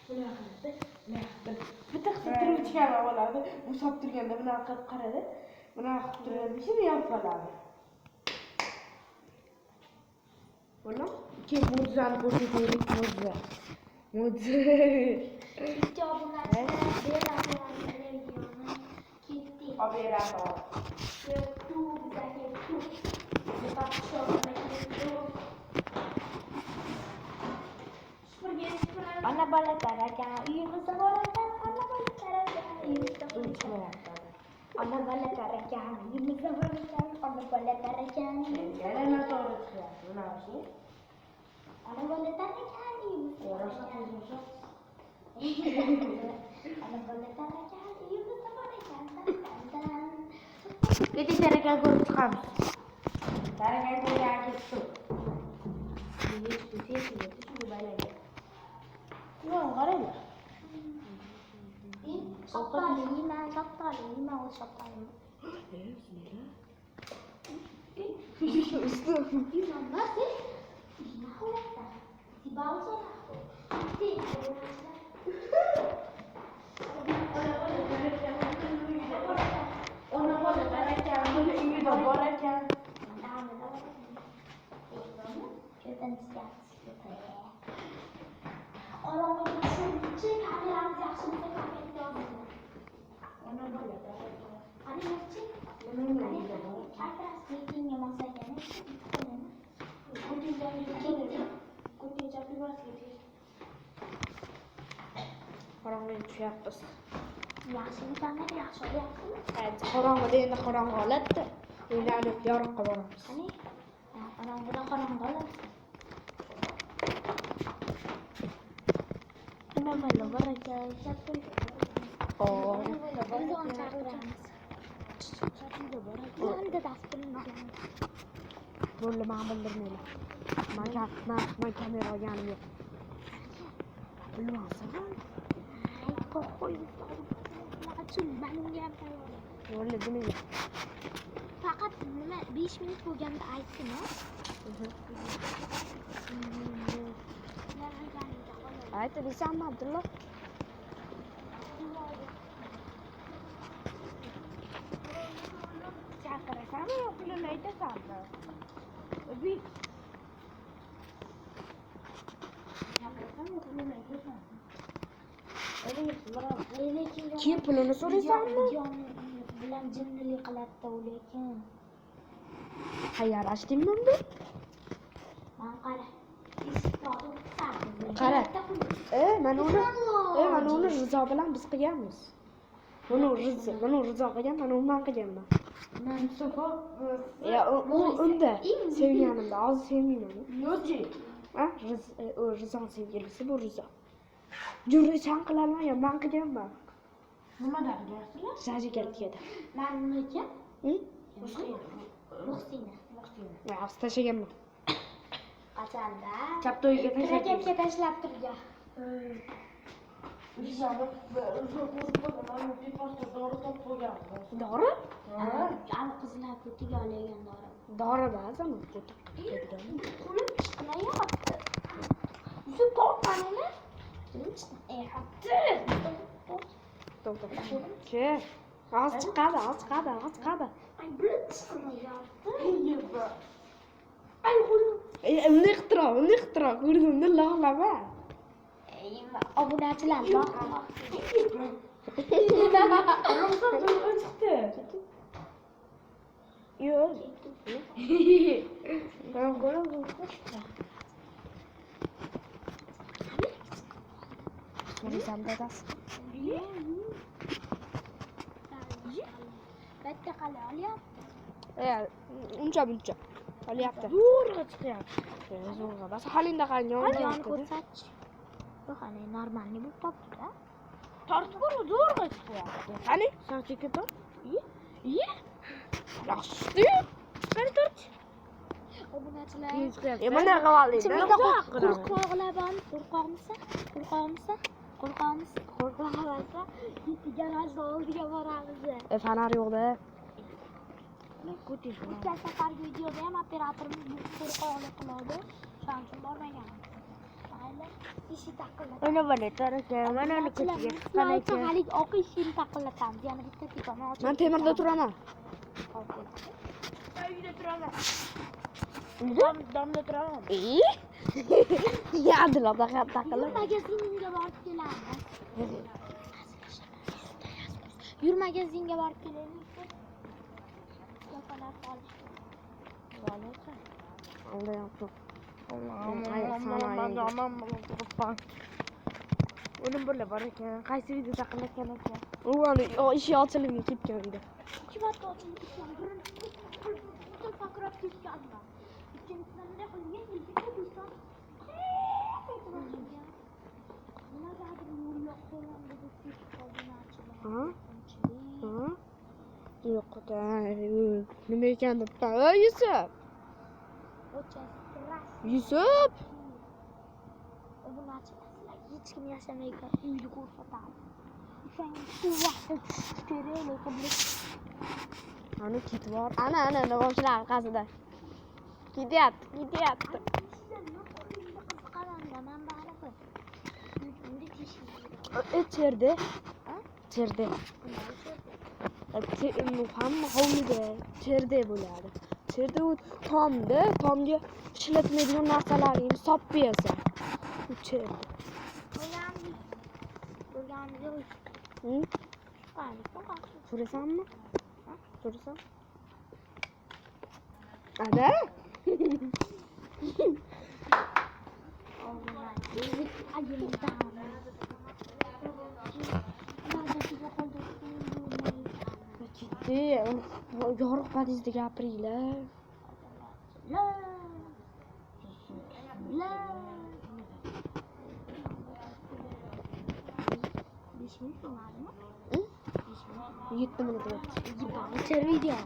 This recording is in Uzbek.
bitta turuvchiga oladi. U sop turganda bunaqa qilib qaradi. Bunaqa qilib turganda shuni yopib oladi. Buni keyin mo'jizani ko'rsataylik, mo'jiza. Mo'jiza. Ana bola tarakan, uyimizda bor ekan. Ana bola tarakan, uyimizda bor ekan. Ana bola tarakan, uyimizda bor ekan. Ana bola tarakan, Yana noto'g'ri chiqyapti. Mana shu. ana bola tarakan, uyimizda bor ekan. Ana bola tarakan, uyimizda bor ekan. Keting tarakan ko'rib chiqamiz. Tarakan ko'rgan ketdi. Yo'q, qarang. Shoptaliyman, shoptaliyman, o'z shoptalim. Ona bola tarakan, uyida bor ekan. Qorong'uga tushyapmiz. Yaxshi kamera yaxshi olyaptimi? Qorong'ida endi qorong'i holatda. Endi aniq yorug'ga boramiz. Qani? Qorong'ida qorong'i oladi. Nima bo'ldi? Baraka chaqdi. Bizon chaqiramiz. Endi dasturni Bo'ldi, men bildirmayman. Men kamera olganim yo'q. Bilmasam. qo'y. Machun menga ham tayyor. Bo'ldi, bilmayman. Faqat nima 5 minut bo'lganda aytdim, ha? Aytdi desammi, Abdulla? Chaqirasanmi yo pulini aytasanmi? O'zbek. Chaqirasanmi yo pulini aytasanmi? Keyin pulini so'raysanmi? Bilan jinnilik qiladi-da u lekin. Xayrlashdingmi unda? Men qara. Ishtonni Qara. Mana uni Rizo bilan biz qilganmiz. Mana Rizo qilgan, mana u men qilganman. Men so'po. U unda sevganimda, hozir sevmayman. Yo'q. Rizo sevgilisi bu Rizo. Jurrisan qilaman yo men qilganman. Nimada qilyapsizlar? Sajigaltigada. Men nimaga? Muhsina. Yaxshi tashlaganman. Qachanda? Chaptoyga Raketga tashlab turgan. Dori? Ani qizlar ko'tiga olgan dori. Dori ba'zan ko'tib ketgan. Qilayapti. Shu qo'rqanini? To'xta. Hozir chiqadi. Ay, bilmayapti. Ay, uni ixtiro, ko'rdimda lohlama. Obunachilar lohlama. Chiqdi. Yo'q. Nima dadasi? Bitta qala olyapti. Uncha. Olyapti. Zo'rg'a chiqyapti. Zo'rg'a. Bas halinda qani Qani ko'rsatchi. Bu qani normalniy bo'lib qolibdi-da. Tortib ko'r, zo'rg'a chiqyapti. Qani? Sarchika tort. Yaxshi. Qani tort. Obunachilar. Mana qilib Ichimizda qo'rqoqlar bormi? Qo'rqoqmasa, garajda oldiga boramiz. Fanar yo'qda. O'tgan safar videoda ham operatorimiz qo'rqoqlik qiladi. Shuning uchun bormaganmiz. Mayli. Ishi taqillatamiz. Mana buni taraka, mana uni ko'chaga chiqqan ekan. Hali oq ishini taqillatamiz. Yana bitta tekoni ochib. Men temirda turaman. Uyda turaman. Domda turaman. Yadilar taqilib. Magazinga borib kelamiz. Yur magazinga borib kelaylik. Yo'qolar qolish. Bo'ladi. Alda yo'q. O'lim bo'la bor ekan. Qaysi uyda taqillatgan ekan? U ana ishi ochilib ketgan uyda. Chivatda ochilib ketgan. Birinchi fakrab ketganlar. Ikkinchisidan nima qilgan? Yigitga do'stam. Nimagadir yo'l yo'q qo'ygan dedi, sik qo'lini Ha? ochib. Yo'q-da. Nima ekan deb. Ey Yusuf. Yusuf. Buni ochmaslar. Hech kim yashamaydigan uyni ko'rsatamiz. O'shanga shu vaqtda tushish kerak, lekin biz Ana ketib bor. Ana navomchilar orqasida. Ketyapti. qiziqaman, men baribir. Endi Cherda. Cherda. Hamma hovlida cherda bo'ladi. Cherda u tomga ishlatmaydigan narsalarni sop bersa. U cherda. So'rasammi? So'rasam? Ada? Ketdi. Yorug' podyezdda gapiringlar. Yetti minut o'tdi. Video.